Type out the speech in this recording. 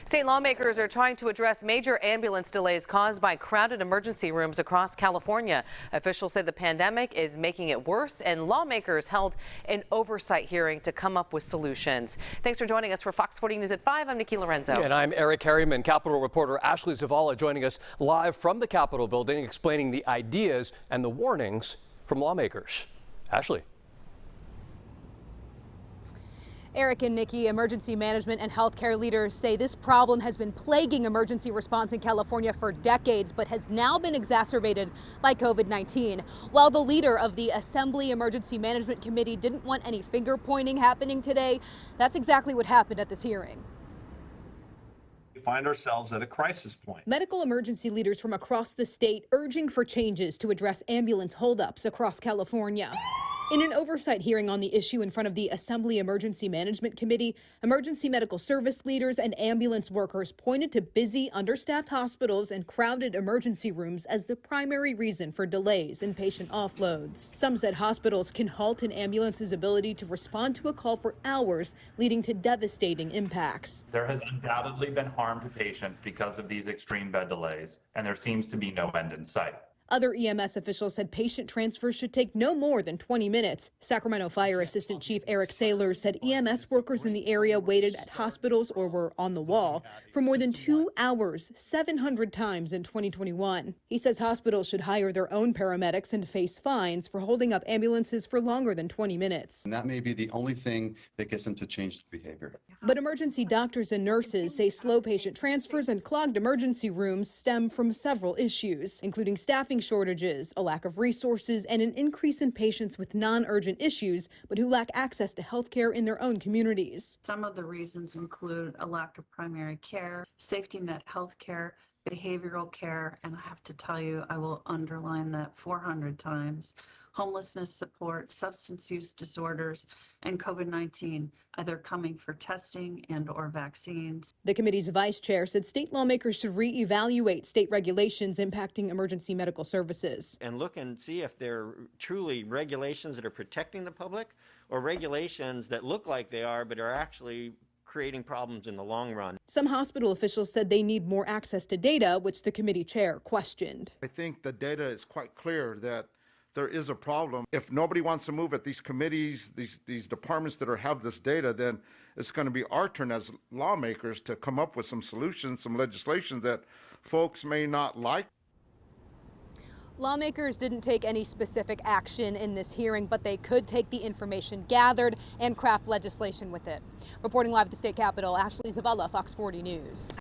State lawmakers are trying to address major ambulance delays caused by crowded emergency rooms across California. Officials say the pandemic is making it worse, and lawmakers held an oversight hearing to come up with solutions. Thanks for joining us for Fox 40 News at 5. I'm Nikki Lorenzo. And I'm Eric Harriman. Capitol reporter Ashley Zavala joining us live from the Capitol building, explaining the ideas and the warnings from lawmakers. Ashley. Eric and Nikki, emergency management and healthcare leaders say this problem has been plaguing emergency response in California for decades, but has now been exacerbated by COVID-19. While the leader of the Assembly Emergency Management Committee didn't want any finger pointing happening today, that's exactly what happened at this hearing. We find ourselves at a crisis point. Medical emergency leaders from across the state urging for changes to address ambulance holdups across California. In an oversight hearing on the issue in front of the Assembly Emergency Management Committee, emergency medical service leaders and ambulance workers pointed to busy, understaffed hospitals and crowded emergency rooms as the primary reason for delays in patient offloads. Some said hospitals can halt an ambulance's ability to respond to a call for hours, leading to devastating impacts. There has undoubtedly been harm to patients because of these extreme bed delays, and there seems to be no end in sight. Other EMS officials said patient transfers should take no more than 20 minutes. Sacramento Fire Assistant Chief Eric Saylor said EMS workers in the area waited at hospitals or were on the wall for more than 2 hours, 700 times in 2021. He says hospitals should hire their own paramedics and face fines for holding up ambulances for longer than 20 minutes. And that may be the only thing that gets them to change the behavior. But emergency doctors and nurses say slow patient transfers and clogged emergency rooms stem from several issues, including staffing shortages, a lack of resources, and an increase in patients with non-urgent issues, but who lack access to health care in their own communities. Some of the reasons include a lack of primary care, safety net health care, behavioral care, and I have to tell you, I will underline that 400 times, homelessness support, substance use disorders, and COVID-19, either coming for testing and or vaccines. The committee's vice chair said state lawmakers should reevaluate state regulations impacting emergency medical services. And look and see if they're truly regulations that are protecting the public or regulations that look like they are but are actually creating problems in the long run. Some hospital officials said they need more access to data, which the committee chair questioned. I think the data is quite clear that there is a problem. If nobody wants to move at these committees, these departments that have this data, then it's going to be our turn as lawmakers to come up with some solutions, some legislation that folks may not like. Lawmakers didn't take any specific action in this hearing, but they could take the information gathered and craft legislation with it. Reporting live at the state capitol, Ashley Zavala, Fox 40 News.